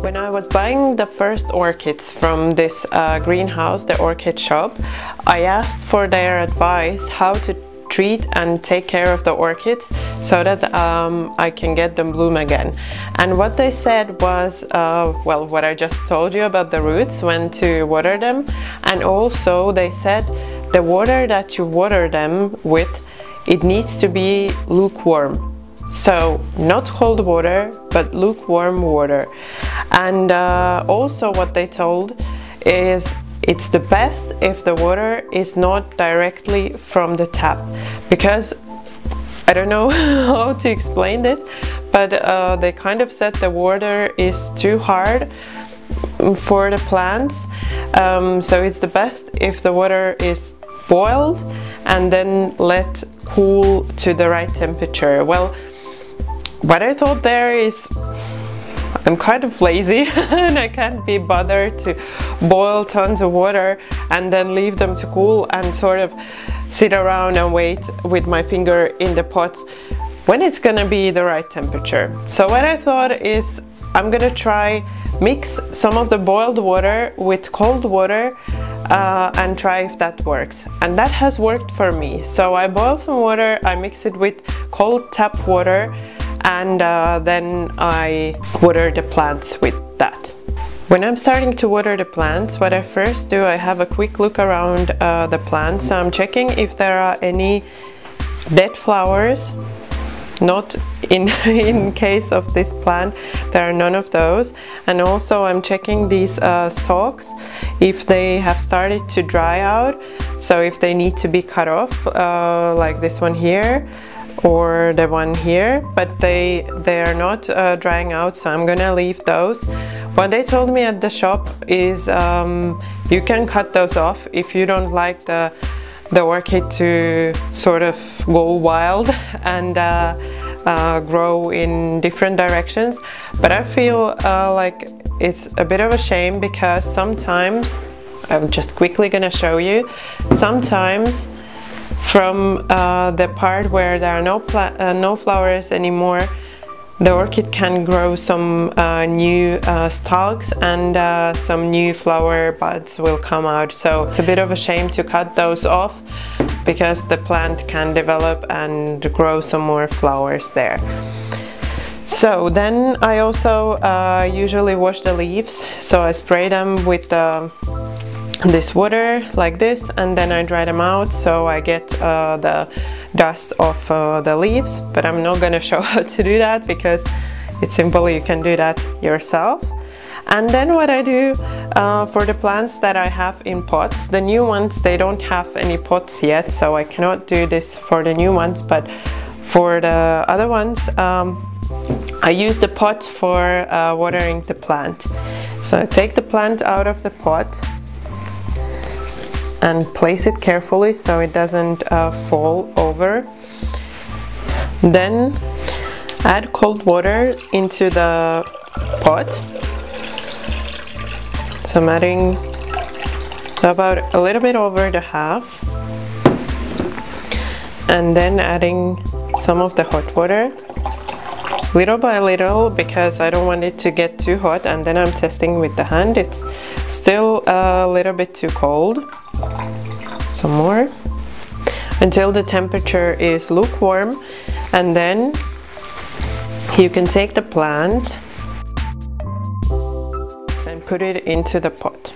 When I was buying the first orchids from this greenhouse, the orchid shop, I asked for their advice how to treat and take care of the orchids so that I can get them bloom again. And what they said was, well, what I just told you about the roots, when to water them, and also they said the water that you water them with, it needs to be lukewarm. So not cold water, but lukewarm water. And also what they told is it's the best if the water is not directly from the tap, because I don't know how to explain this, but they kind of said the water is too hard for the plants. So it's the best if the water is boiled and then let cool to the right temperature. Well, what I thought there is, I'm kind of lazy and I can't be bothered to boil tons of water and then leave them to cool and sort of sit around and wait with my finger in the pot when it's gonna be the right temperature. So what I thought is I'm gonna try mix some of the boiled water with cold water and try if that works. And that has worked for me. So I boil some water, I mix it with cold tap water, and then I water the plants with that. When I'm starting to water the plants, what I first do, I have a quick look around the plants. So I'm checking if there are any dead flowers. Not in case of this plant, there are none of those. And also I'm checking these stalks, if they have started to dry out, so if they need to be cut off, like this one here or the one here, but they are not drying out, so I'm gonna leave those. What they told me at the shop is you can cut those off if you don't like the orchid to sort of go wild and grow in different directions. But I feel like it's a bit of a shame, because sometimes, I'm just quickly gonna show you, sometimes from the part where there are no flowers anymore, the orchid can grow some new stalks, and some new flower buds will come out. So it's a bit of a shame to cut those off, because the plant can develop and grow some more flowers there. So then I also usually wash the leaves, so I spray them with this water like this, and then I dry them out so I get the dust off the leaves. But I'm not gonna show how to do that, because it's simple, you can do that yourself. And then what I do for the plants that I have in pots, the new ones, they don't have any pots yet, so I cannot do this for the new ones, but for the other ones I use the pot for watering the plant. So I take the plant out of the pot and place it carefully so it doesn't fall over. Then add cold water into the pot. So I'm adding about a little bit over the half, and then adding some of the hot water, little by little, because I don't want it to get too hot. And then I'm testing with the hand, it's still a little bit too cold. Some more until the temperature is lukewarm, and then you can take the plant and put it into the pot.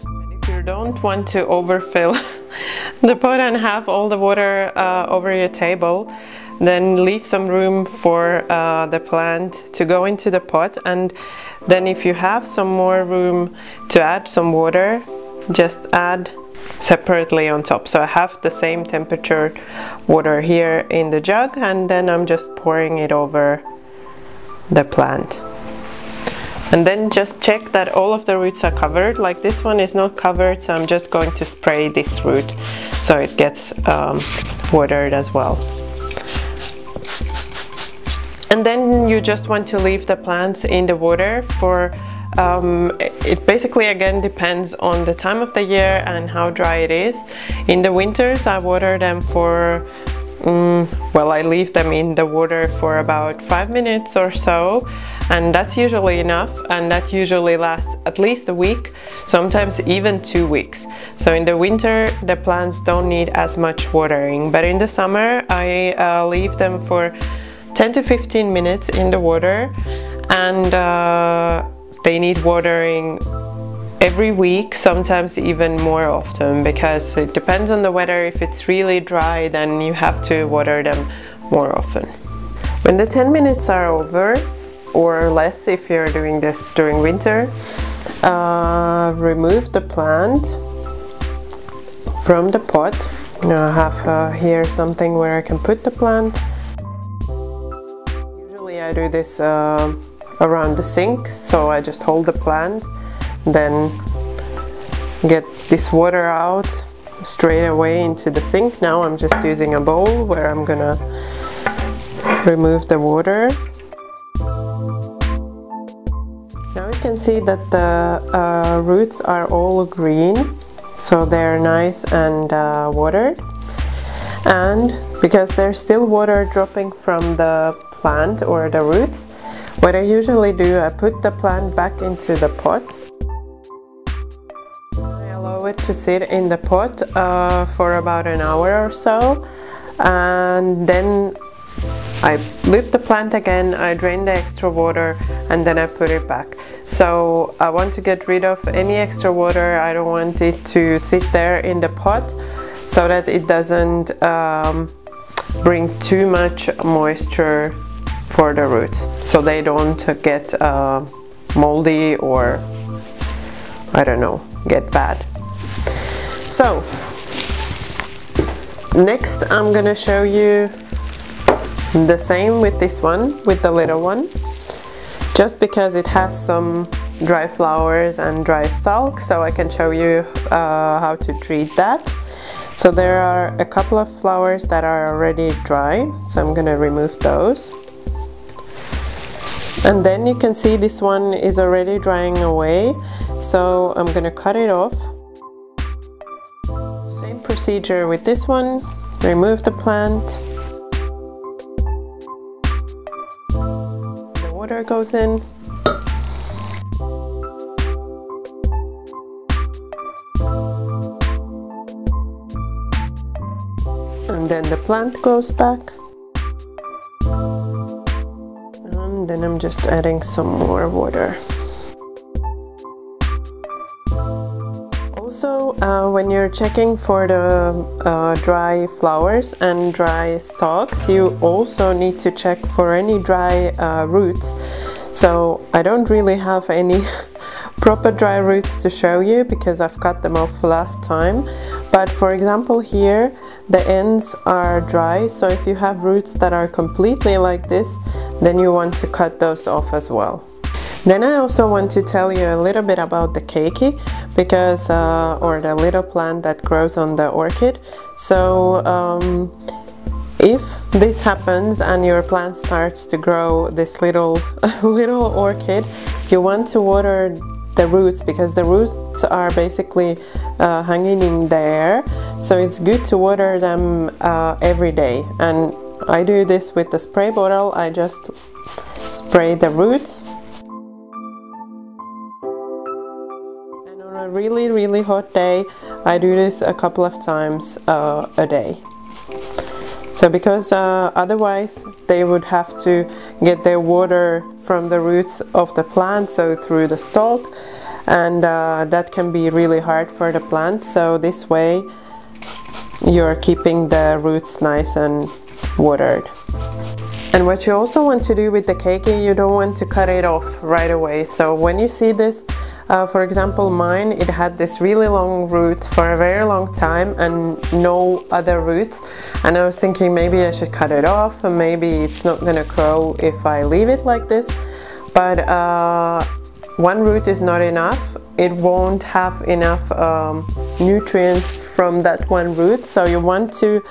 And if you don't want to overfill the pot and have all the water over your table, then leave some room for the plant to go into the pot. And then if you have some more room to add some water, just add separately on top. So I have the same temperature water here in the jug, and then I'm just pouring it over the plant. And then just check that all of the roots are covered. Like this one is not covered, so I'm just going to spray this root so it gets watered as well. And then you just want to leave the plants in the water for it basically again depends on the time of the year and how dry it is. In the winters I water them for well, I leave them in the water for about 5 minutes or so, and that's usually enough, and that usually lasts at least a week, sometimes even 2 weeks. So in the winter the plants don't need as much watering, but in the summer I leave them for 10 to 15 minutes in the water, and they need watering every week, sometimes even more often, because it depends on the weather. If it's really dry, then you have to water them more often. When the 10 minutes are over, or less if you're doing this during winter, remove the plant from the pot. Now I have here something where I can put the plant. Usually I do this around the sink, so I just hold the plant, then get this water out straight away into the sink. Now I'm just using a bowl where I'm gonna remove the water. Now you can see that the roots are all green, so they're nice and watered. And because there's still water dropping from the plant or the roots, what I usually do, I put the plant back into the pot. It to sit in the pot for about an hour or so, and then I lift the plant again, I drain the extra water, and then I put it back. So I want to get rid of any extra water. I don't want it to sit there in the pot, so that it doesn't bring too much moisture for the roots, so they don't get moldy or, I don't know, get bad. So next I'm gonna show you the same with this one, with the little one, just because it has some dry flowers and dry stalks, so I can show you how to treat that. So there are a couple of flowers that are already dry, so I'm gonna remove those. And then you can see this one is already drying away, so I'm gonna cut it off. Same procedure with this one. Remove the plant. The water goes in. And then the plant goes back. And then I'm just adding some more water. Also, when you're checking for the dry flowers and dry stalks, you also need to check for any dry roots. So I don't really have any proper dry roots to show you because I've cut them off last time. But for example here, the ends are dry, so if you have roots that are completely like this, then you want to cut those off as well. Then I also want to tell you a little bit about the Keiki, because or the little plant that grows on the orchid. So if this happens and your plant starts to grow this little orchid, you want to water the roots, because the roots are basically hanging in the air, so it's good to water them every day. And I do this with the spray bottle. I just spray the roots. A really hot day, I do this a couple of times a day. So because otherwise they would have to get their water from the roots of the plant, so through the stalk, and that can be really hard for the plant. So this way you're keeping the roots nice and watered. And what you also want to do with the Keiki, you don't want to cut it off right away. So when you see this, for example mine, it had this really long root for a very long time and no other roots, and I was thinking maybe I should cut it off and maybe it's not gonna grow if I leave it like this. But one root is not enough. It won't have enough nutrients from that one root, so you want to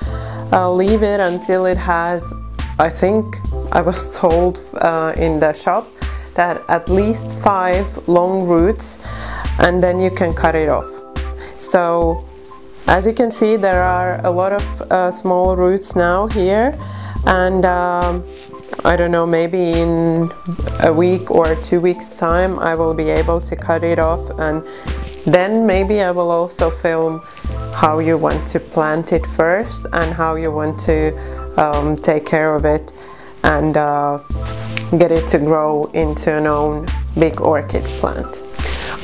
leave it until it has, I think I was told in the shop, that at least 5 long roots, and then you can cut it off. So As you can see, there are a lot of small roots now here, and I don't know, maybe in a week or 2 weeks time I will be able to cut it off, and then maybe I will also film how you want to plant it first and how you want to take care of it and get it to grow into an own big orchid plant.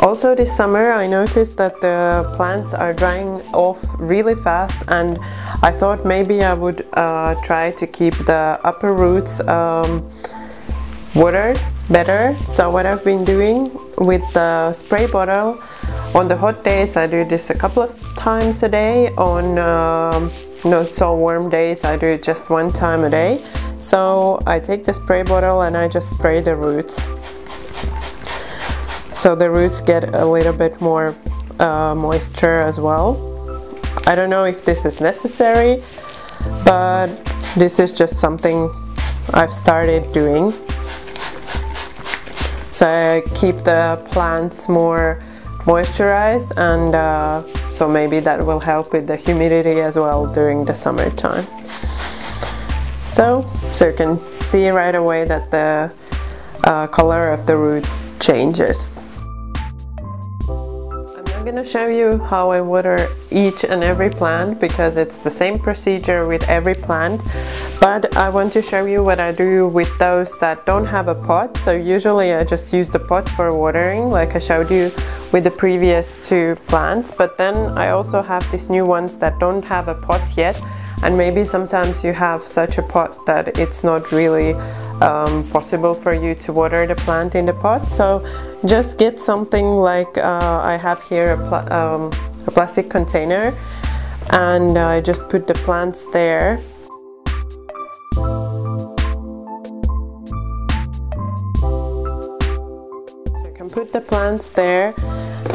Also this summer I noticed that the plants are drying off really fast, and I thought maybe I would try to keep the upper roots watered better. So what I've been doing with the spray bottle, on the hot days I do this a couple of times a day, on not so warm days I do it just 1 time a day. So I take the spray bottle and I just spray the roots, so the roots get a little bit more moisture as well. I don't know if this is necessary, but this is just something I've started doing. So I keep the plants more moisturized, and so maybe that will help with the humidity as well during the summertime. So you can see right away that the color of the roots changes. I'm going to show you how I water each and every plant, because it's the same procedure with every plant, but I want to show you what I do with those that don't have a pot. So usually I just use the pot for watering, like I showed you with the previous 2 plants, but then I also have these new ones that don't have a pot yet, and maybe sometimes you have such a pot that it's not really possible for you to water the plant in the pot. So just get something like I have here a plastic container, and I just put the plants there. You can put the plants there,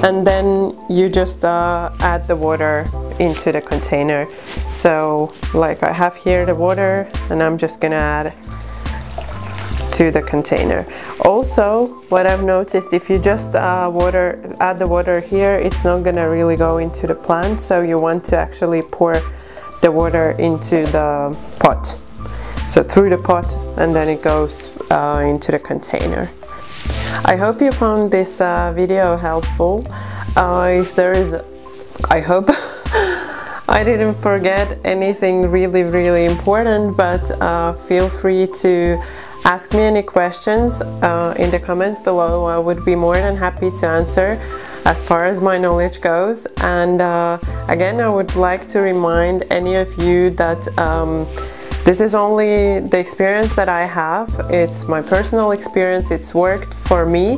and then you just add the water into the container. So like I have here the water, and I'm just gonna add to the container. Also, what I've noticed, if you just add the water here, it's not gonna really go into the plant, so you want to actually pour the water into the pot, so through the pot, and then it goes into the container. I hope you found this video helpful. If there is, I hope I didn't forget anything really important, but feel free to ask me any questions in the comments below. I would be more than happy to answer as far as my knowledge goes. And again, I would like to remind any of you that this is only the experience that I have. It's my personal experience, it's worked for me,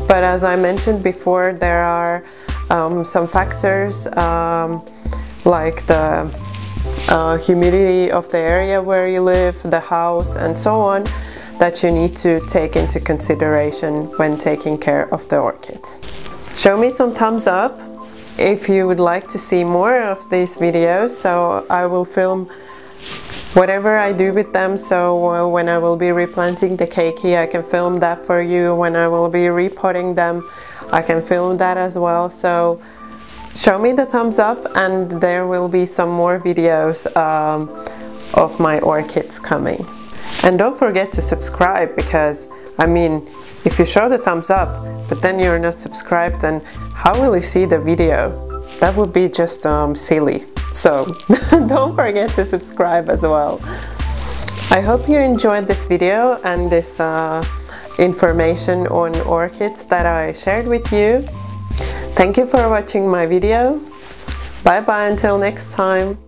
but as I mentioned before, there are some factors like the humidity of the area where you live, the house, and so on, that you need to take into consideration when taking care of the orchids. Show me some thumbs up if you would like to see more of these videos, so I will film whatever I do with them. So when I will be replanting the keiki, I can film that for you. When I will be repotting them, I can film that as well. So show me the thumbs up, and there will be some more videos of my orchids coming. And don't forget to subscribe, because I mean, if you show the thumbs up but then you're not subscribed, then how will you see the video? That would be just silly. So don't forget to subscribe as well. I hope you enjoyed this video and this information on orchids that I shared with you. Thank you for watching my video. Bye bye until next time.